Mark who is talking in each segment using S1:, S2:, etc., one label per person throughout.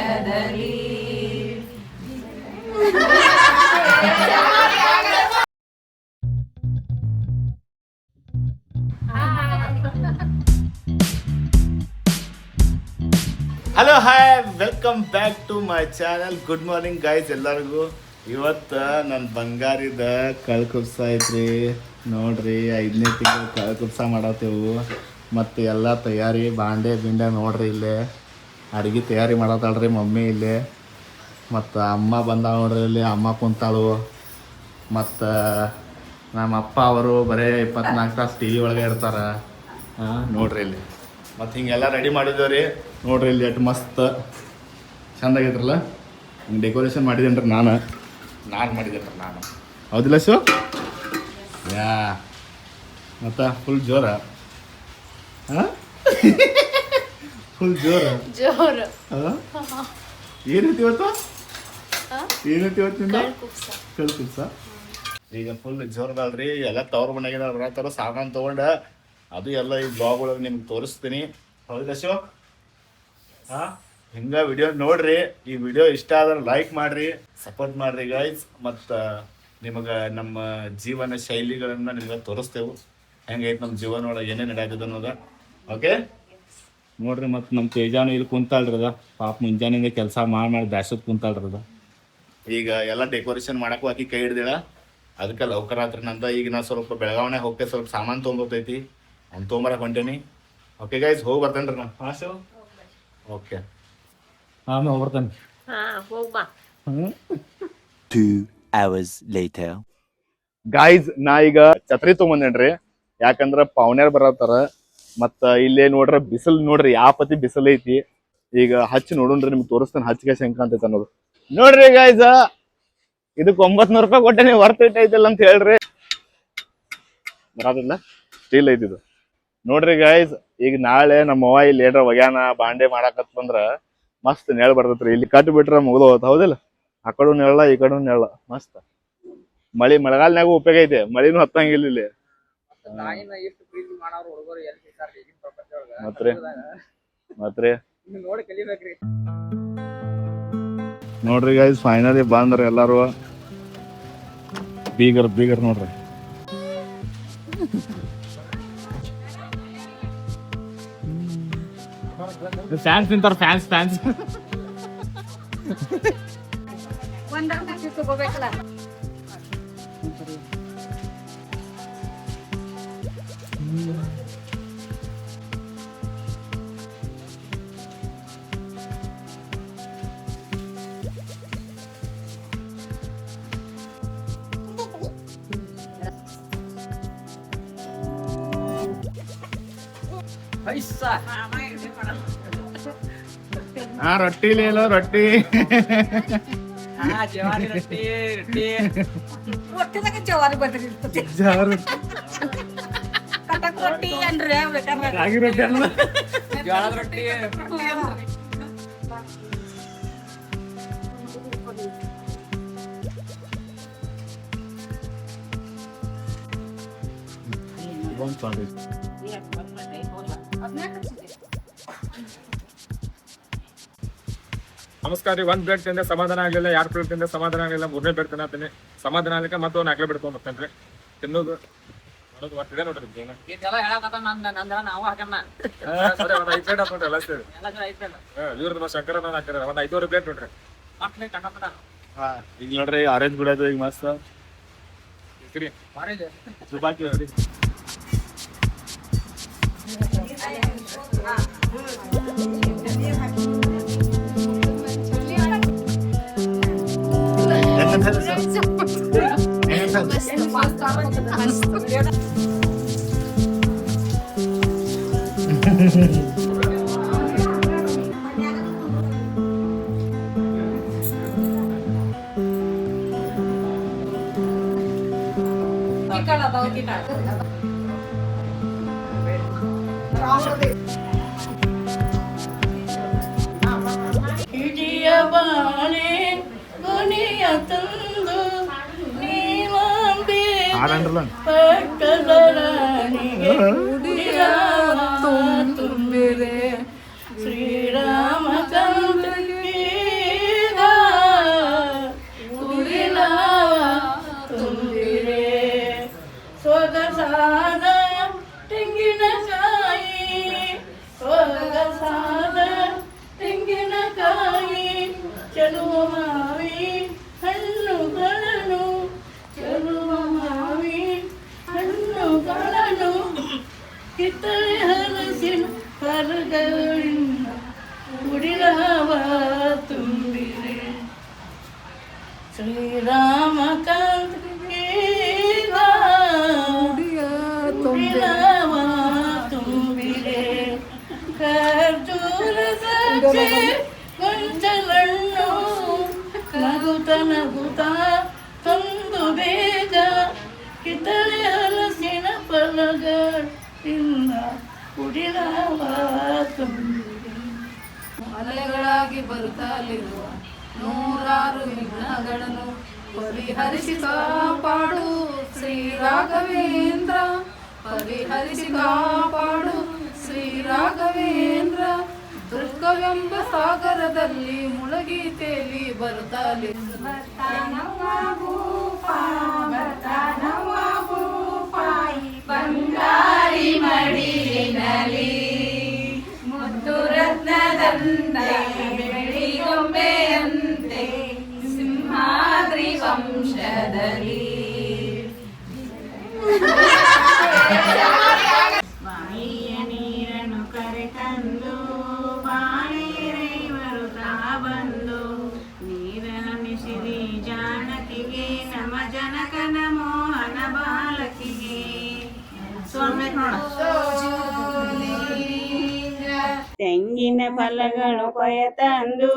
S1: ಹೃದಯದಲ್ಲಿ.
S2: Hello hi, welcome back to my channel. Good morning guys ಎಲ್ಲರಿಗೂ. ಇವತ್ತು ನನ್ನ ಬಂಗಾರಿದ ಕಳ್ಕುಪ್ಸ ಐತ್ರಿ. ನೋಡ್ರಿ 5ನೇ ತಿಂಗಳು ಕಳ್ಕುಪ್ಸ ಮಾಡತ್ತೇವು. ಮತ್ತು ಎಲ್ಲ ತಯಾರಿ ಬಾಂಡೆ ಬಿಂಡೆ ನೋಡ್ರಿ. ಇಲ್ಲೇ ಅಡುಗೆ ತಯಾರಿ ಮಾಡತ್ತಾಳ್ರಿ ಮಮ್ಮಿ ಇಲ್ಲೇ. ಮತ್ತು ಅಮ್ಮ ಬಂದ ನೋಡ್ರಿ, ಇಲ್ಲಿ ಅಮ್ಮ ಕುಂತಾಳು. ಮತ್ತು ನಮ್ಮ ಅಪ್ಪ ಅವರು ಬರೀ 24 ತಾಸು ಟಿ ವಿ ಒಳಗೆ ಇರ್ತಾರೆ. ನೋಡ್ರಿ ಇಲ್ಲಿ ಮತ್ತು ಹಿಂಗೆಲ್ಲ ರೆಡಿ ಮಾಡಿದ್ದೇವೆ ರೀ. ನೋಡ್ರಿ ಇಲ್ಲಿ ಎಷ್ಟು ಮಸ್ತ್ ಚೆಂದಾಗೈತ್ರಲ್ಲ. ಹಿಂಗೆ ಡೆಕೋರೇಷನ್ ಮಾಡಿದ್ದೇನೆ ರೀ ನಾನು ಮಾಡಿದ್ದೇನೆ ರೀ ನಾನು. ಹೌದಿಲ್ಲ ಶೋ? ಯಾ ಮತ್ತು ಫುಲ್ ಜೋರ. ಹಾಂ ಫುಲ್ ಜೋರ ಹಾಂ. ಏನೈತಿ ಇವತ್ತು? ಏನೈತಿ ಇವತ್ತಿಂದ? ಕಳ್ಕುಪ್ಸ. ಈಗ ಫುಲ್ ಜೋರದಲ್ರಿ. ಎಲ್ಲ ತವ್ರ ಮನೆಗೆ ಬರತ್ತಾರ ಸಾಮಾನು ತೊಗೊಂಡು. ಅದು ಎಲ್ಲ ಈ ಬ್ಲಾಗ್ ಒಳಗೆ ನಿಮ್ಗೆ ತೋರಿಸ್ತೀನಿ. ಹೌದಾ ಶೋ? ಹಾಂ, ಹಿಂಗೆ ವಿಡಿಯೋ ನೋಡ್ರಿ. ಈ ವಿಡಿಯೋ ಇಷ್ಟ ಆದ್ರೆ ಲೈಕ್ ಮಾಡಿರಿ, ಸಪೋರ್ಟ್ ಮಾಡಿರಿ ಗೈಸ್. ಮತ್ತು ನಿಮಗೆ ನಮ್ಮ ಜೀವನ ಶೈಲಿಗಳನ್ನು ನಿಮ್ಗೆ ತೋರಿಸ್ತೇವೆ. ಹೆಂಗೈತೆ ನಮ್ಮ ಜೀವನ ಒಳಗೆ ಏನೇನು ನಡೆಯತ್ತದ ಅನ್ನೋದು. ಓಕೆ ನೋಡ್ರಿ. ಮತ್ತು ನಮ್ಮ ತೇಜಾನು ಇಲ್ಲಿ ಕುಂತಾಳ್ರದ. ಪಾಪ ಮುಂಜಾನೆಯಿಂದ ಕೆಲಸ ಮಾಡಿ ಬ್ಯಾಸದ್ ಕುಂತಾಳ್ರದ. ಈಗ ಎಲ್ಲ ಡೆಕೋರೇಷನ್ ಮಾಡಕ್ಕೂ ಹಾಕಿ ಕೈ ಹಿಡ್ದಿಳ. ಅದಕ್ಕೆ ಲೌಕರ ಆತ್ರಿ ನಂದ. ಈಗ ನಾ ಸ್ವಲ್ಪ ಬೆಳಗಾವಣೆ ಹೋಗ್ತೇವೆ, ಸ್ವಲ್ಪ ಸಾಮಾನು ತೊಗೊಂಬರ್ತೈತಿ. ಅವ್ನು ತೊಗೊಂಬರಕ್ಕೆ ಹೊಂಟೇನಿ. ಓಕೆ ಗೈಸ್, ಹೋಗಿ ಬರ್ತೇನೆ ರೀ ನಾನು. ಹಾಂ ಶೋ? ಓಕೆ, ಆಮೇಲೆ ಹೋಗ್ಬರ್ತೇನೆ. ಹ್ಞೂ.
S3: 2 hours later.
S2: ಗಾಯ್ಸ್, ನಾ ಈಗ ಛತ್ರಿ ತೊಗೊಂಬಂದೇನ್ರಿ. ಯಾಕಂದ್ರೆ ಪಾವನ್ಯಾರು ಬರತ್ತಾರ. ಮತ್ತು ಇಲ್ಲೇ ನೋಡ್ರಿ ಬಿಸಿಲು ನೋಡ್ರಿ, ಯಾವ ಪತಿ ಬಿಸಿಲು ಐತಿ. ಈಗ ಹಚ್ಚಿ ನೋಡೋಣ್ರಿ, ನಿಮ್ಗೆ ತೋರಿಸ್ತೇನೆ ಹಚ್ಚಿಗೆ ಹೆಂಗೆ ಕಾಣ್ತೈತೆ ಅನ್ನೋದು. ನೋಡ್ರಿ ಗಾಯ್ಸ್, ಇದಕ್ಕೆ 900 ರೂಪಾಯಿ ಕೊಟ್ಟೆ ವರ್ತ್ ಇಟ್ ಐತಿಲ್ಲ ಅಂತ ಹೇಳ್ರಿ. ಬರೋದಿಲ್ಲ, ಸ್ಟೀಲ್ ಐತಿದು. ನೋಡ್ರಿ ಗಾಯ್ಸ್, ಈಗ ನಾಳೆ ನಮ್ಮ ಅವ್ವ ಇಲ್ಲಿ ಏನ್ರ ಒಗ್ಯಾನ ಬಾಂಡೆ ಮಾಡಾಕತ್ ಬಂದ್ರ ಮಸ್ತ್ ನೆಳ ಬರ್ತೈತ್ರಿ. ಇಲ್ಲಿ ಕಟ್ ಬಿಟ್ರ ಮುಗ್ದು ಹೋಗ್ತ. ಹೌದಿಲ್ಲ? ಆ ಕಡೆ ನೆಳ ಈ ಕಡೆ ನೆಳ ಮಸ್ತ್. ಮಳೆಗಾಲನ್ಯಾಗೂ ಉಪಯೋಗ ಐತೆ. ಮಳಿನೂ ಹತ್ತಂಗಿಲ್ಲ ಇಲ್ಲಿ. ಮತ್ರಿ ನೋಡ್ರಿ ಗೈಸ್, ಫೈನಲಿ ಬಂದ್ರಿ ಎಲ್ಲಾರು. ಬೀಗರ್ ನೋಡ್ರಿ. ಫ್ಯಾನ್ಸ್ ನಿಂತಾರ, ಫ್ಯಾನ್ಸ್ ರೊಟ್ಟಿ ಲೇಲೋ ರೊಟ್ಟಿ. ರಾಗಿ ರೊಟ್ಟಿ ಅಲ್ಲ, ಜೋಳದ ರೊಟ್ಟಿ.
S4: ನಮಸ್ಕಾರ ರೀ. 1 ಬ್ಲೇಡ್ ತಿಂದೆ ಸಮಾಧಾನ ಆಗಲಿಲ್ಲ, 2 ಪ್ಲೇಟ್ ತಿಂದೆ ಸಮಾಧಾನ ಆಗಲಿಲ್ಲ, 3ನೇ ಬ್ಲೇಡ್ ತಿನ್ನತೀನಿ ಸಮಾಧಾನ ಆಗಲಿಕ್ಕೆ ಮತ್ತೆ 4 ಬ್ಲೇಡ್ ತೊಗೊಂಡ್ಬರ್ತೇನೆ ರೀ. ತಿನ್ನೋದು ನೋಡೋದು ಒಟ್ಟಿದೆ ನೋಡ್ರಿ. ಇವ್ರದ್ದು ಶಂಕರ ಹಾಕಿರ ಒಂದು 5 ಪ್ಲೇಟ್ ನೋಡ್ರಿ.
S2: ಈಗ ನೋಡ್ರಿ ಆರೆಂಜ್ ಬಿಡೋದು ಈಗ ಮಸ್ತ್.
S1: ಹಿಡಿಯ ಬಾಳೆ ಗುಣಿಯ ತಂದು ನೀವಂಬೆ ಪಕ್ಕದ ರಾಣಿಗೆ ತುಂಬಿದೆ ಶ್ರೀರಾಮಚಂದ್ರನಿಗೆ ಶ್ರೀರಾಮಕಾಂತ್ರಿಗೆ ಉಡಿಲವ ತುಂಬಿರೆ ಖರ್ಜೂರ ದ್ರಾಕ್ಷಿ ಗೊಂಚಲಣ್ಣು ನಗುತ ನಗುತ ತಂದು ಬೇಗ ಕಿತ್ತಳೆ ಹಲಸಿನ ಫಲಗಳಿಂದ ಉಡಿಲವ ತುಂಬಿರೆ.
S5: ಅಲೆಗಳಾಗಿ ಬರುತ್ತಲಿರುವ ನೂರಾರು ವಿಘ್ನಗಳನ್ನು ಪರಿಹರಿಸಿ ಕಾಪಾಡು ಶ್ರೀ ರಾಘವೇಂದ್ರ, ಪರಿಹರಿಸಿ ಕಾಪಾಡು ಶ್ರೀ ರಾಘವೇಂದ್ರ. ದುರ್ಗವೆಂಬ ಸಾಗರದಲ್ಲಿ ಮುಳುಗಿ ತೇಲಿ ಬರುತ್ತಲಿ ಬಂಗಾರಿ ಮಡಿಲಿನಲಿ ಮುದ್ದು ರತ್ನದಂತೆ ಬೆಳ್ಳಿಗೊಂಬೆಯಂತೆ ಸಿಂಹಾದ್ರಿ ವಂಶದಲ್ಲಿ.
S6: ಬಾಯಿಯ ನೀರನ್ನು ಕರೆತಂದು ಬಾಳೆರೈವರು ತಾ ಬಂದು ನೀರನಿಸಿರಿ ಜಾನಕಿಗೆ ನಮ ಜನಕನ ಮೋಹನ ಬಾಲಕಿಗೆ. ತೆಂಗಿನ ಫಲಗಳು ಕೊಯತಂದು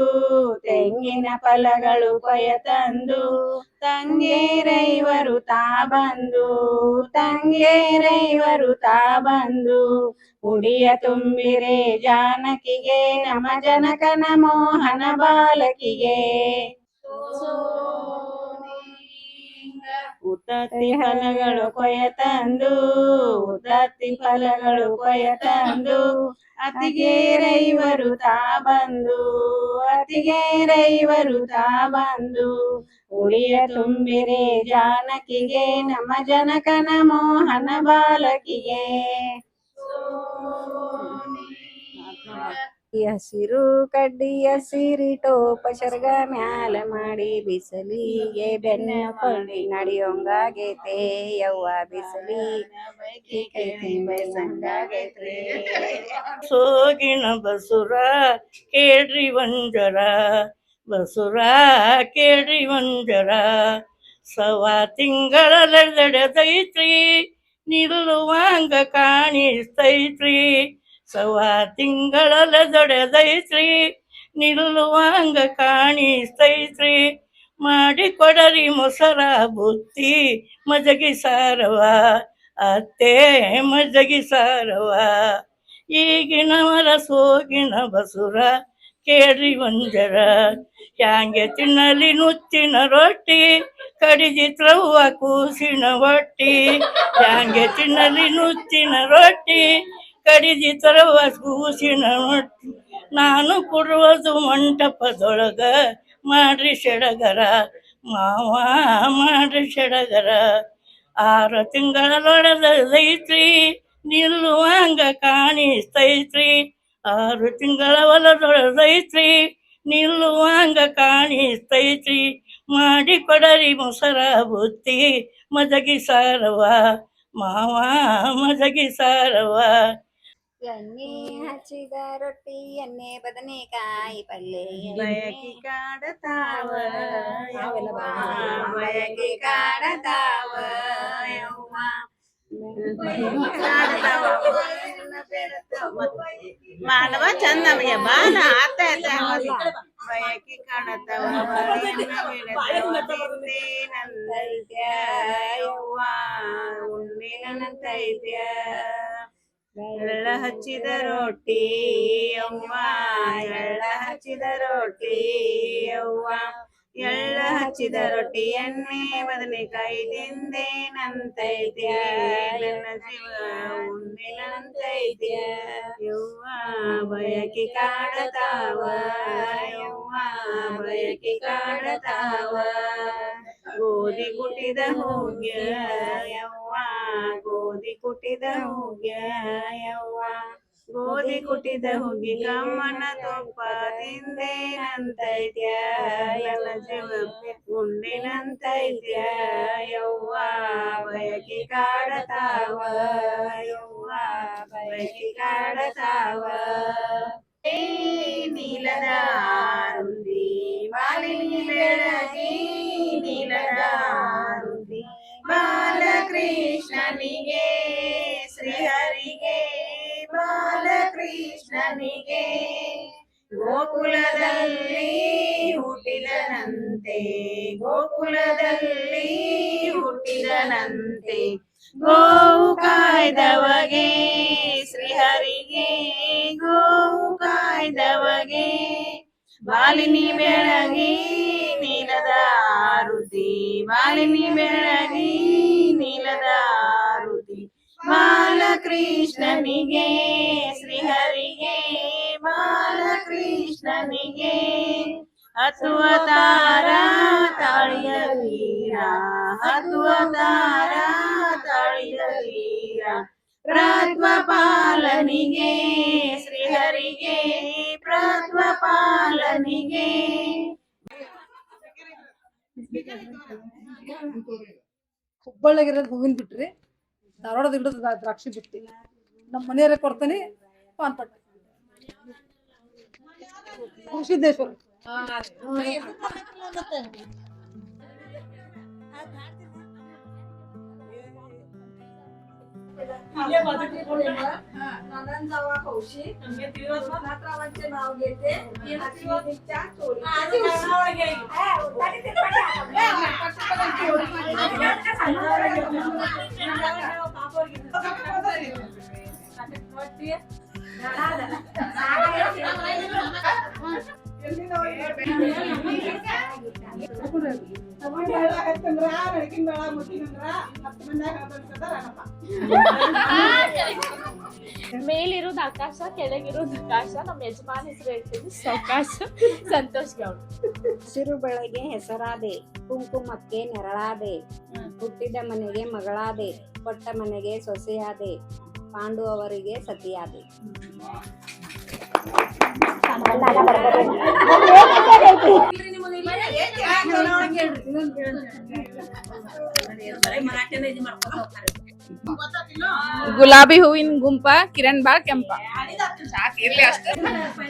S6: ತೆಂಗಿನ ಫಲಗಳು ಕೊಯತಂದು ತಂಗೇರೈವರು ತಾ ಬಂದು ತಂಗೇರೈವರು ತಾ ಬಂದು ಉಡಿಯ ತುಂಬಿರೆ ಜಾನಕಿಗೆ ನಮ ಜನಕನ ಮೋಹನ ಬಾಲಕಿಗೆ. ಉತ್ತತ್ತಿ ಫಲಗಳು ಕೊಯತಂದು ಉತ್ತತ್ತಿ ಫಲಗಳು ಕೊಯತಂದು ಅತಿಗೇರೈವರು ತಾ ಬಂದು ಅತಿಗೇರೈವರು ತಾ ಬಂದು ಉಳಿಯ ತುಂಬಿರೆ ಜಾನಕಿಗೆ ನಮ ಜನಕನ ಮೋಹನ ಬಾಲಕಿಗೆ. ಹಸಿರು ಕಡ್ಡಿಯ ಸಿರಿಟೋಪ ಸರ್ಗ ಮ್ಯಾಲ ಮಾಡಿ ಬಿಸಲಿಗೆ ಬೆನ್ನ ಕೊಂಡಿ ನಡಿಯೋಂಗಾಗೈತೆ ಯವ್ವ ಬಿಸಲಿಗೆ ಸಂಗಾಗೈತ್ರಿ.
S1: ಸೋಗಿನ ಬಸುರ ಕೇಳ್ರಿ ಒಂಜರ ಬಸುರ ಕೇಳ್ರಿ ಒಂಜರ ಸವಾ ತಿಂಗಳದೈತ್ರಿ ನಿಲ್ಲುವಂಗ ಕಾಣಿಸ್ತೈತ್ರಿ ಸವಾ ತಿಂಗಳದೈತ್ರಿ ನಿಲ್ಲುವಂಗ ಕಾಣಿಸ್ತೈತ್ರಿ ಮಾಡಿ ಕೊಡರಿ ಮೊಸರ ಬುತ್ತಿ ಮಜಗಿ ಸಾರವ ಅತ್ತೆ ಮಜಗಿ ಸಾರವ ಈಗಿನವರ ಸೋಗಿನ ಬಸುರ ಕೇಳ್ರಿ ಒಂಜರ ಹ್ಯಾಂಗೆ ತಿನ್ನಲಿ ನುಚ್ಚಿನ ರೊಟ್ಟಿ ಕಡಿಜಿತ್ರವ್ವ ಕೂಸಿನ ಹೊಟ್ಟಿ ಹ್ಯಾಂಗೆ ತಿನ್ನಲಿ ನುಚ್ಚಿನ ರೊಟ್ಟಿ ಕಡಿಜಿತ್ರವ್ವ ಕೂಸಿನ ಹೊಟ್ಟಿ ನಾನು ಕೊಡುವುದು ಮಂಟಪದೊಳಗ ಮಾಡ್ರಿ ಸೆಡಗರ ಮಾವ ಮಾಡ್ರಿ ಸೆಡಗರ 6 ತಿಂಗಳೊಳದೈತ್ರಿ ನಿಲ್ಲುವಂಗ ಕಾಣಿಸ್ತೈತ್ರಿ 6 ತಿಂಗಳ ಹೊಲದೊಳದೈತ್ರಿ ನಿಲ್ಲುವಂಗ ಕಾಣಿಸ್ತೈತ್ರಿ ಮಾಡಿ ಕೊಡರಿ ಮೊಸರ ಬುತ್ತಿ ಮಜಗಿ ಸಾರವ ಮಾವ ಮಜಗಿ ಸಾರವ.
S6: ಎಣ್ಣೆ ಹಚ್ಚಿದ ರೊಟ್ಟಿ ಎಣ್ಣೆ ಬದನೆಕಾಯಿ ಪಲ್ಲೆ ಬಯಕಿ ಕಾಡತಾವ ಬಯಕಿ ಕಾಡತಾವ ಯವ್ವ ಮಾನವ ಚಂದ ನಮಗೆ ಬಾನ ಆತ ಬಯಕಿ ಕಾಡತಾವ ನಂದೈತ್ಯ ಯವ್ವ ಉಂಡಿನಂತೈತ್ಯ ಎಳ್ಳ ಹಚ್ಚಿದ ರೊಟ್ಟಿ ಯವ್ವ ಎಳ್ಳ ಹಚ್ಚಿದ ರೊಟ್ಟಿ ಯವ್ವ ಎಳ್ಳ ಹಚ್ಚಿದ ರೊಟ್ಟಿ ಎಣ್ಣೆ ಬದನೆಕಾಯಿ ತಿಂದೇನಂತೈತ್ಯ ನನ್ನ ಜೀವ ಉಂಡಿನಂತೈತ್ಯ ಯವ್ವ ಬಯಕಿ ಕಾಡತಾವ ಯವ್ವ ಬಯಕಿ ಕಾಡತಾವ ಗೋಧಿ ಕುಟ್ಟಿದ ಹೋಗ್ಯ ಯವ್ವ ಗೋಧಿ ಕುಟ್ಟಿದ ಹೋಗ್ಯ ಯವ್ವ ಗೋಧಿ ಕುಟ್ಟಿದ ಹೋಗಿ ಕಮ್ಮನ ತುಪ್ಪ ತಿಂದೇನಂತೈತ್ಯ ನನ್ನ ಜೀವ ಉಂಡಿನಂತೈತ್ಯ ಯವ್ವ ಬಯಕಿ ಕಾಡತಾವ ಯವ್ವ ಬಯಕಿ ಕಾಡತಾವ. ನೀಲದ ಆರುಂದಿ ಮಾಲಿನಿ ಬೆಳಗಿ ಗೋಕುಲದಲ್ಲಿ ಹುಟ್ಟಿದನಂತೆ ಗೋಕುಲದಲ್ಲಿ ಹುಟ್ಟಿದನಂತೆ ಗೋವು ಕಾಯ್ದವಗೆ ಶ್ರೀಹರಿಗೆ ಗೋವು ಕಾಯ್ದವಗೆ ಬಾಲಿನಿ ಬೆಳಗಿ ನೀಲದ ಆರುತಿ ಬಾಲಿನಿ ಬೆಳಗಿ ನೀಲದ ಆರುತಿ ಬಾಲಕೃಷ್ಣನಿಗೆ ಶ್ರೀಹರಿಗೆ ಬಾಲಕೃಷ್ಣನಿಗೆ ಹತ್ತುವ ತಾರ ತಾಳಿಯ ವೀರ ಹತ್ತುವ ತಾರ ತಾಳಿಯ ವೀರ ಪ್ರತ್ವಪಾಲನಿಗೆ ಶ್ರೀಹರಿಗೆ ಪ್ರತ್ವಪಾಲನಿಗೆ
S7: ಹುಬ್ಬಳ್ಳಿಗಿರೋದು ಹೂವಿನ ಬಿಟ್ರಿ ಧಾರವಾಡದ ಹಿಡಿದು ದ್ರಾಕ್ಷಿ ಬಿಟ್ಟಿ ನಮ್ಮ ಮನೆಯವರೇ ಕೊಡ್ತೀನಿ ಪಾನ್ಪಟ್ಟ ಸಿದ್ದೇಶ್ವರ नाव घेते
S5: ಮೇಲಿರೋದು ಆಕಾಶ ಕೆಳಗಿರೋದು ಆಕಾಶ ನಮ್ಮ ಯಜಮಾನ್ ಹೆಸರು ಹೇಳ್ತೀವಿ ಸೌಕಾಶ ಸಂತೋಷ್ ಗೌಡ್.
S8: ಹಸಿರು ಬೆಳೆಗೆ ಹೆಸರಾದೆ ಕುಂಕುಮಕ್ಕೆ ನೆರಳಾದೆ ಹುಟ್ಟಿದ ಮನೆಗೆ ಮಗಳಾದೆ ಕೊಟ್ಟ ಮನೆಗೆ ಸೊಸೆಯಾದೆ ಪಾಂಡು ಅವರಿಗೆ ಸತಿಯಾದೆ.
S5: ಗುಲಾಬಿ ಹೂವಿನ ಗುಂಪ ಕಿರಣ್ ಬಾಳ್ ಕೆಂಪ.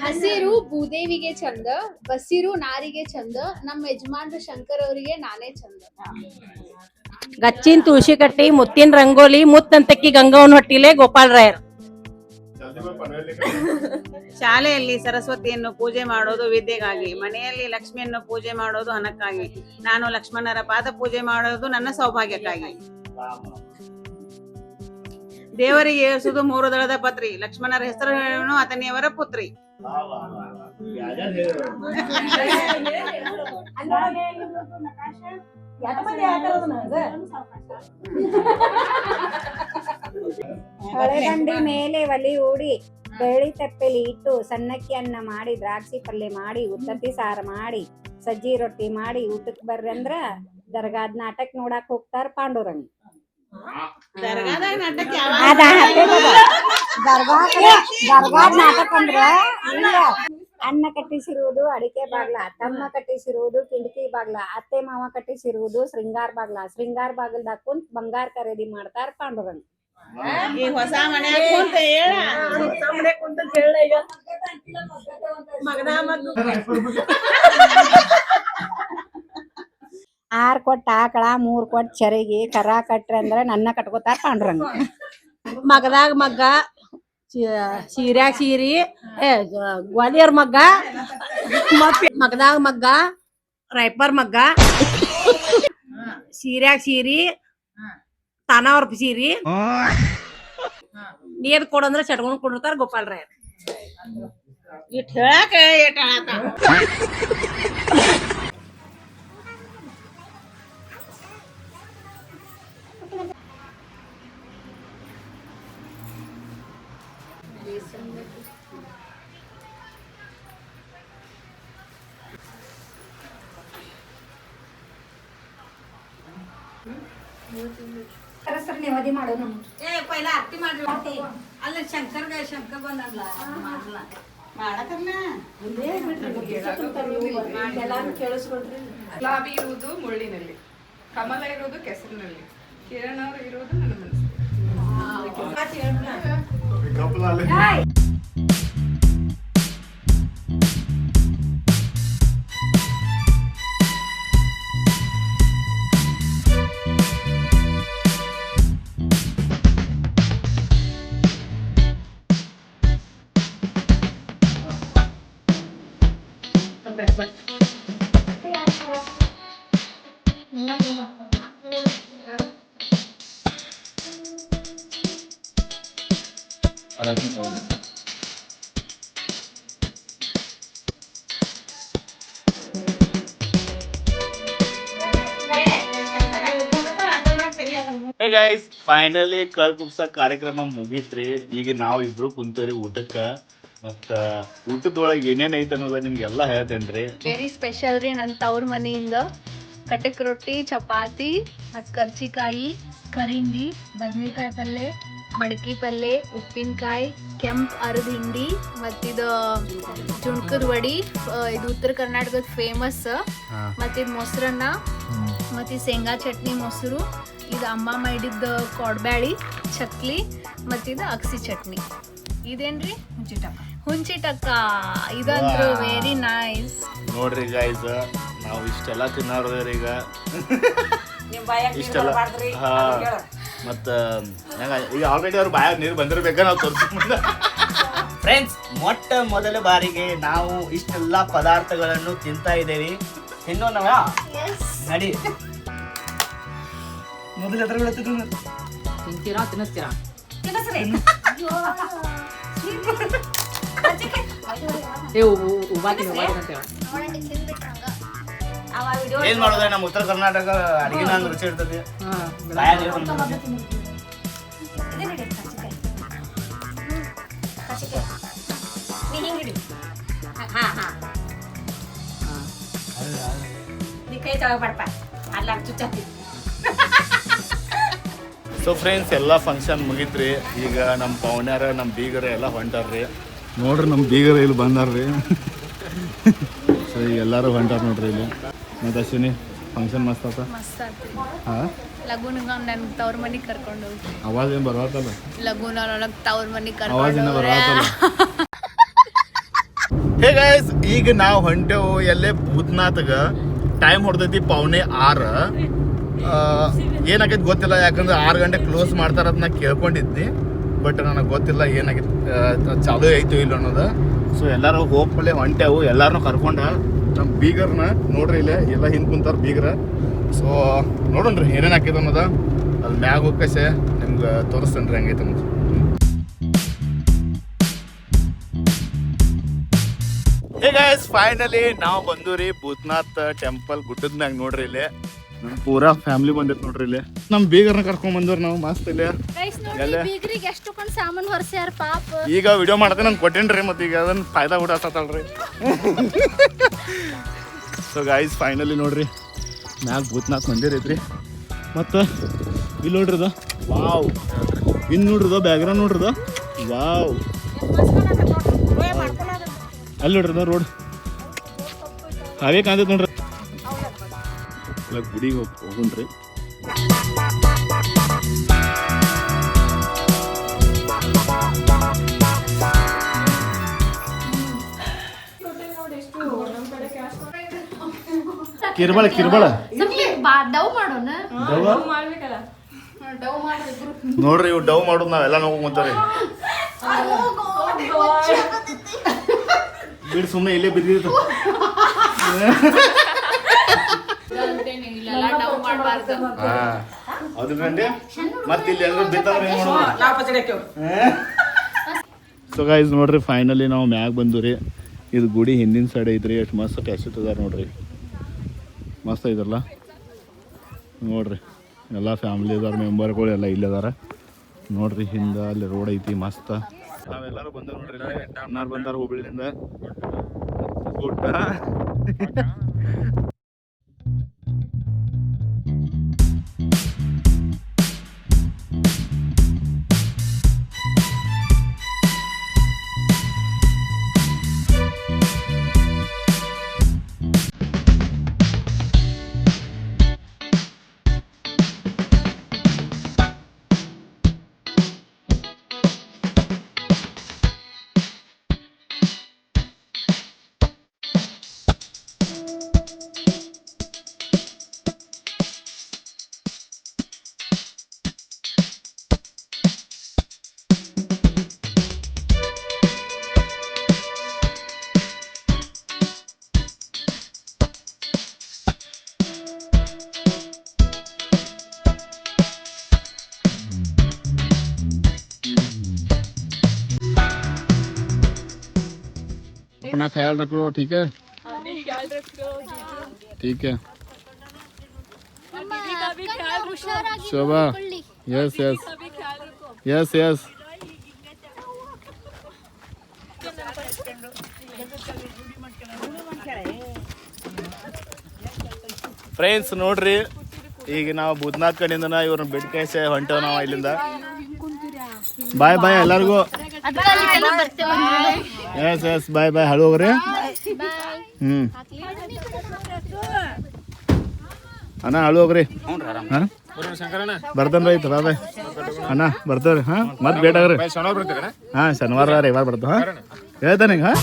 S9: ಹಸಿರು ಭೂದೇವಿಗೆ ಚಂದ ಬಸಿರು ನಾರಿಗೆ ಚಂದ ನಮ್ಮ ಯಜಮಾನ್ರ ಶಂಕರ್ ಅವರಿಗೆ ನಾನೇ ಚಂದ.
S1: ಗಚ್ಚಿನ ತುಳಸಿ ಕಟ್ಟಿ ಮುತ್ತಿನ ರಂಗೋಲಿ ಮುತ್ತಂತಕ್ಕಿ ಗಂಗವನ ಹೊಟ್ಟಿಲೆ ಗೋಪಾಲ್ ರಾಯರ್.
S6: ಶಾಲೆಯಲ್ಲಿ ಸರಸ್ವತಿಯನ್ನು ಪೂಜೆ ಮಾಡೋದು ವಿದ್ಯೆಗಾಗಿ ಮನೆಯಲ್ಲಿ ಲಕ್ಷ್ಮಿಯನ್ನು ಪೂಜೆ ಮಾಡೋದು ಹಣಕ್ಕಾಗಿ ನಾನು ಲಕ್ಷ್ಮಣರ ಪಾದ ಪೂಜೆ ಮಾಡೋದು ನನ್ನ ಸೌಭಾಗ್ಯಕ್ಕಾಗಿ. ದೇವರಿಗೆ ಏರಿಸುವುದು 3 ದಳದ ಪತ್ರಿ ಲಕ್ಷ್ಮಣರ ಹೆಸರು ಹೇಳೋನು ಆತನಿಯವರ ಪುತ್ರಿ.
S8: ಹೊಳೆದಂಡಿ ಮೇಲೆ ಒಲಿ ಹೂಡಿ ಬೆಳ್ಳಿ ತೆಪ್ಪೆಲಿ ಇಟ್ಟು ಸಣ್ಣಕ್ಕಿ ಅನ್ನ ಮಾಡಿ ದ್ರಾಕ್ಷಿ ಪಲ್ಯ ಮಾಡಿ ಉತ್ತತ್ತಿ ಸಾರು ಮಾಡಿ ಸಜ್ಜಿ ರೊಟ್ಟಿ ಮಾಡಿ ಊಟಕ್ ಬರ್ರಿ ಅಂದ್ರ ದರ್ಗಾದ್ ನಾಟಕ ನೋಡಾಕ್ ಹೋಗ್ತಾರ ಪಾಂಡುರಂಗ್.
S6: ದರ್ಗಾದಾಗ ನಾಟಕ
S8: ದರ್ಗಾದ್ ನಾಟಕ ಅಂದ್ರ ಅನ್ನ ಕಟ್ಟಿಸಿರುವುದು ಅಡಿಕೆ ಬಾಗ್ಲ ತಮ್ಮ ಕಟ್ಟಿಸಿರುವುದು ಕಿಟಕಿ ಬಾಗ್ಲ ಅತ್ತೆ ಮಾವ ಕಟ್ಟಿಸಿರುವುದು ಶೃಂಗಾರ ಬಾಗ್ಲ ಶೃಂಗಾರ ಬಾಗಲ್ದಾಗ ಕುಂತ್ ಬಂಗಾರ ಖರೀದಿ ಮಾಡ್ತಾರ ಪಾಂಡುರಂಗ್.
S6: ಈ ಹೊಸ ಮನೆ ಕುಂತ ಹೇಳ
S8: ಆರ್ ಕೊಟ್ಟ ಆಕಳ 3 ಕೊಟ್ಟ ಚರಿಗೆ ಕರ ಕಟ್ರಿ ಅಂದ್ರ ನನ್ನ ಕಟ್ಕೋತಾರ ಪಾಂಡುರಂಗ.
S1: ಮಗದಾಗ ಮಗ್ಗ ಸೀರ್ಯಾಗ ಸೀರಿ ಗ್ವಾಲಿಯರ್ ಮಗ್ಗ ಮಗದಾಗ ಮಗ್ಗ ರೈಪರ್ ಮಗ್ಗ ಸೀರ್ಯಾಗ ಸೀರಿ ತಾನಾವ್ರ ಸೀರಿ ನೀರ್ ಕೊಡಂದ್ರ ಚಟ್ಕೊಂಡ್ ಕೊಡಿರ್ತಾರ ಗೋಪಾಲ್ ರಾಯರ್.
S6: ಇಟ್ ಹೇಳಕ ಏಟ್ ಹೇಳತ
S8: ನೆವದಿ ಮಾಡೋನು
S6: ಪೈಲ ಆರತಿ ಮಾಡ್ರಿ ಅಲ್ಲ ಶಂಕರ್ ಬಂದಲ್ಲ ಮಾಡಕಲ್ಲ
S8: ಎಲ್ಲಾರು ಕೇಳಿಸ್ಕೊಳ್ರಿ.
S5: ಗುಲಾಬಿ ಇರುವುದು ಮುಳ್ಳಿನಲ್ಲಿ, ಕಮಲ ಇರುವುದು ಕೆಸರಿನಲ್ಲಿ, ಕಿರಣ್ ಅವರು ಇರುವುದು ನನ್ನ ಮನಸ್ಸು.
S2: ಹೇ ಗೈಸ್ ಫೈನಲಿ ಕಳ್ ಕುಪ್ಸ ಕಾರ್ಯಕ್ರಮ ಮುಗೀತ್ರಿ. ಈಗ ನಾವು ಇಬ್ರು ಕುಂತೇರಿ ಊಟಕ್ಕ. ಮತ್ತ ಊಟದೊಳಗೆ ಏನೇನ್ ಐತೆ ಅನ್ನೋದ ನಿಮ್ಗೆಲ್ಲ ಹೇಳ್ತೇನ್ರಿ.
S9: ವೆರಿ ಸ್ಪೆಷಲ್ ರೀ ನನ್ನ ತವ್ರ ಮನೆಯಿಂದ ಕಟಕ್ ರೊಟ್ಟಿ, ಚಪಾತಿ, ಮತ್ತು ಕರ್ಚಿಕಾಯಿ, ಕರಿಂಡಿ, ಬದನೆಕಾಯಿ ಪಲ್ಲೆ, ಮಡಕಿ ಪಲ್ಲೆ, ಉಪ್ಪಿನಕಾಯಿ, ಕೆಂಪು ಅರದ ಹಿಂಡಿ, ಮತ್ತಿದು ಜುಣ್ಕದ ವಡಿ, ಇದು ಉತ್ತರ ಕರ್ನಾಟಕದ ಫೇಮಸ್, ಮತ್ತಿದು ಮೊಸರನ್ನ, ಮತ್ತು ಶೇಂಗಾ ಚಟ್ನಿ ಮೊಸರು, ಇದು ಅಮ್ಮ ಮಾಡಿದ್ದ ಕೊಡ್ಬ್ಯಾಳಿ ಚಕ್ಲಿ, ಮತ್ತಿದು ಅಗಸಿ ಚಟ್ನಿ. ಇದೇನ್ರಿ ಹುಂಚಿಟಕ್ಕ. ಇದಂದ್ರು ವೆರಿ ನೈಸ್.
S2: ನೋಡ್ರಿ ಗೈಸ್, ನಾವು ಇಷ್ಟೆಲ್ಲ ತಿನ್ನೋರ್ರಿ ಈಗ. ಇಷ್ಟೆಲ್ಲ ಹಾ ಮತ್ತ ಈಗ ಆಲ್ರೆಡಿ ಅವ್ರ ಬಾಯಾಗ ನೀರು ಬಂದಿರ್ಬೇಕ ನಾವು ತೋರಿಸ್ಕೊಂಡ.
S10: ಫ್ರೆಂಡ್ಸ್, ಮೊಟ್ಟ ಮೊದಲ ಬಾರಿಗೆ ನಾವು ಇಷ್ಟೆಲ್ಲ ಪದಾರ್ಥಗಳನ್ನು ತಿಂತಾ ಇದ್ದೇವೆ. ತಿನ್ನೋಣವಾ? ನಡಿ. ಮೊದಲು ಎದ್ರ
S1: ತಿಂತೀರಾ ತಿನ್ನಿಸ್ತೀರಾ?
S10: ಏನ್ ಮಾಡೋದ್ರೆ ನಮ್ಮ ಉತ್ತರ ಕರ್ನಾಟಕ ಅಡಿಗೆನ ಹಂಗ ರುಚಿ ಇರ್ತದೆ. ಬಾಯಾಗ ನೀರು ಬಂದಿರ್ತದೆ.
S2: ಸೊ ಫ್ರೆಂಡ್ಸ್, ಎಲ್ಲ ಫಂಕ್ಷನ್ ಮುಗೀತ್ರಿ. ಈಗ ನಮ್ಮ ಪವನ್ಯಾರ ನಮ್ಮ ಬೀಗರ ಎಲ್ಲ ಹೊಂಟಾರ್ರಿ. ನೋಡ್ರಿ ನಮ್ಮ ಬೀಗರ ಇಲ್ಲಿ ಬಂದಾರ್ರಿ. ಸೊ ಈಗ ಎಲ್ಲರೂ ಹೊಂಟಾರ ನೋಡ್ರಿ ಇಲ್ಲಿ. ಮತ್ತೆ ಅಶ್ವಿನಿ, ಫಂಕ್ಷನ್ ಮಸ್ತ್ ಆತ. ಹಾಂ,
S9: ಲಗುನ ನನ್ ತವ್ರ ಮನೆಗೆ ಕರ್ಕೊಂಡು ಹೋಗಿ.
S2: ಆವಾಜ್ ಏನು ಬರತ್ತಲ್ಲ?
S9: ಲಗುನ ನನಗೆ ತವ್ರ ಮನೆಗೆ
S2: ಆವಾಜ್
S9: ಕರ್ಕೊಂಡು
S2: ಏನೋ ಬರತ್ತಲ್ಲ? ಹೇ ಗೈಸ್, ಈಗ ನಾವು ಹೊಂಟೆವು ಎಲ್ಲೇ ಭೂತ್ನಾಥ್ಗ. ಟೈಮ್ ಹೊಡೆದೈತಿ 5:45. ಏನಾಗೈತೆ ಗೊತ್ತಿಲ್ಲ, ಯಾಕಂದ್ರೆ 6 ಗಂಟೆ ಕ್ಲೋಸ್ ಮಾಡ್ತಾರಂತ ನಾ ಕೇಳ್ಕೊಂಡಿದ್ನಿ. ಬಟ್ ನನಗೆ ಗೊತ್ತಿಲ್ಲ ಏನಾಗೈತೆ, ಚಾಲು ಐತು ಇಲ್ಲ ಅನ್ನೋದು. ಸೊ ಎಲ್ಲರೂ ಹೋಗ್ಪಲ್ಲೇ ಹೊಂಟೆವು. ಎಲ್ಲಾರನ್ನೂ ಕರ್ಕೊಂಡ ನಮ್ಮ ಬೀಗರ್ನ ನೋಡ್ರಿ ಇಲ್ಲೇ ಎಲ್ಲ ಹಿಂದೆ ಕುಂತಾರ ಬೀಗರ. ಸೊ ನೋಡೋಣ್ರಿ ಏನೇನು ಹಾಕಿದ ಅನ್ನೋದ. ಅಲ್ಲಿ ಮ್ಯಾಗ ಹೋಗಸೆ ನಿಮ್ಗೆ ತೋರಿಸ್ತೇನೆ ರೀ ಹಂಗೈತೆ ಅನ್ನೋದು. ಹೇ ಗೈಸ್, ಫೈನಲಿ ನಾವು ಬಂದು ರೀ ಭೂತ್ನಾಥ್ ಟೆಂಪಲ್ ಗುಡ್ಡದ ಮ್ಯಾಗ. ನೋಡ್ರಿ ಇಲ್ಲಿ ನಮ್ಮ ಪೂರಾ ಫ್ಯಾಮಿಲಿ ಬಂದಿತ್ತು ನೋಡ್ರಿ ಇಲ್ಲಿ. ನಮ್ಮ ಬೀಗರ್ನ ಕರ್ಕೊಂಡ್ ಬಂದವ್ರಿ ನಾವು ಮಸ್ತ್ ಇಲ್ಲಿ.
S9: ಬೀಗ್ರಿಗೆ ಎಷ್ಟು ಕೊಂಡು ಸಾಮಾನು ಹೊರಸ್ಯಾರ ಪಾಪ.
S2: ಈಗ ವಿಡಿಯೋ ಮಾಡ್ದೆ ನಾನು ಕೊಟ್ಟೇನ್ರಿ, ಮತ್ತೆ ಈಗ ಅದನ್ನ ಫಾಯ್ದಾ ಊಟ ಆತಲ್ರಿ. ಸೊ ಗೈಸ್, ಫೈನಲಿ ನೋಡ್ರಿ ಮ್ಯಾಗ ಭೂತ್ನಾಥ್ ಮಂದಿರ ಐತ್ರಿ. ಮತ್ತು ಇಲ್ಲಿ ನೋಡ್ರಿದ ವಾವ್, ಇನ್ನು ನೋಡ್ರಿದ ಬ್ಯಾಕ್ಗ್ರೌಂಡ್ ನೋಡ್ರಿದ ವಾವ್. ಅಲ್ಲಿ ನೋಡ್ರಿದ ರೋಡ್ ಹಾವೇ ಕಾಂತೈತೆ ನೋಡ್ರಿ. ಎಲ್ಲ ಗುಡಿಗೆ ಹೋಗುಣ್ರಿ. ಕಿರ್ಬಳ
S9: ಡವ್ ಮಾಡೋಣ.
S2: ನೋಡ್ರಿ, ಇವ್ ಡವ್ ಮಾಡೋದು ನಾವೆಲ್ಲ ನೋಡ್ಕೊಂತಾರೆ. ಬಿಡ್ ಸುಮ್ಮನೆ ಇಲ್ಲೇ ಬಿದ್ದಿತ್ತು. ಅದ್ರಂಡೆ ಮತ್ತೆ ಇಲ್ಲಿ ಎಲ್ಲರೂ ಬಿತ್ತಂದ್ರೆ ಹೆಂಗ್ ಮಾಡೋದು? ಸೊ ಗೈಸ್ ನೋಡ್ರಿ, ಫೈನಲಿ ನಾವು ಮ್ಯಾಗ ಬಂದು ರೀ. ಇದು ಗುಡಿ ಹಿಂದಿನ ಸೈಡ್ ಐತ್ರಿ. ಎಷ್ಟು ಮಸ್ತ್ ಟ್ಯಾಕ್ಸಿ ಅದಾರ ನೋಡ್ರಿ, ಮಸ್ತ್ ಐತಲ್ಲ ನೋಡ್ರಿ. ಎಲ್ಲ ಫ್ಯಾಮಿಲಿ ಅದಾರ, ಮೆಂಬರ್ಗಳು ಎಲ್ಲ ಇಲ್ಲಿ ಅದಾರ ನೋಡ್ರಿ. ಹಿಂದೆ ಅಲ್ಲಿ ರೋಡ್ ಐತಿ ಮಸ್ತ್. ನಾವೆಲ್ಲರೂ ಬಂದ ನೋಡ್ರಿ, ಅಣ್ಣಾರು ಬಂದಾರ ಹುಬ್ಳಿಯಿಂದ. ಊಟ
S4: अपना ख्याल रखो, ठीक है? ठीक है Shobha, yes yes yes yes.
S2: Friends ನೋಡ್ರಿ, ಈಗ ನಾವು ಬುದ್ನಾಥ್ ಕಡೆಯಿಂದ ಇವ್ರನ್ನ ಬಿಡ್ ಕೈಸೆ ಹೊಂಟೇವ್ ನಾವು ಇಲ್ಲಿಂದ. ಬಾಯ್ ಬಾಯ್ ಎಲ್ಲರಿಗೂ. ಎಸ್ ಎಸ್ ಬಾಯ್ ಬಾಯ್. ಹಳು ಹೋಗ್ರಿ. ಅಣ್ಣ ಹಳು ಹೋಗ್ರಿ. ಹಾಂ ಬರ್ತೇನೆ ರೀ. ಬಾಯ್ ಬಾಯ್ ಅಣ್ಣ, ಬರ್ತೇವ್ರಿ. ಹಾಂ ಮತ್ತೆ ಭೇಟಿ ಆಗ್ರಿ. ಹಾಂ ಶನಿವಾರ ರವಿವಾರ ಬರ್ತಾವ. ಹಾಂ ಹೇಳ್ತಾನೆ. ಹಾಂ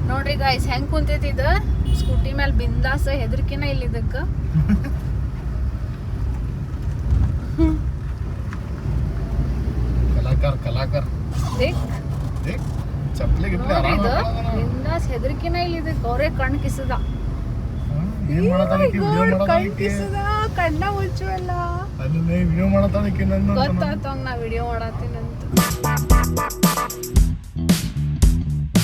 S9: ನೋಡ್ರಿ ಗಾಯ್ಸ್ ಹೆಂಗ್ ಕುಂತೈತಿ ಇದು ಸ್ಕೂಟಿ ಮೇಲೆ ಬಿಂದಾಸ, ಹೆದರ್ಕಿನ ಇಲ್ಲ ಇದಕ್ಕ.
S2: ಕಲಾಕಾರ
S9: ಬಿಂದಾಸ್ ಹೆದರ್ಕಿನ ಇಲ್ಲ ಇದಕ್ಕ. ಅವರೇ ಕಣ್ ಕಿಸದ, ಕಣ್ಣ ಮುಚ್ಚುವಲ್ಲ. ಗೊತ್ತಾತಂಗ ನಾ ವಿಡಿಯೋ ಮಾಡತ್ತೀನಂತ.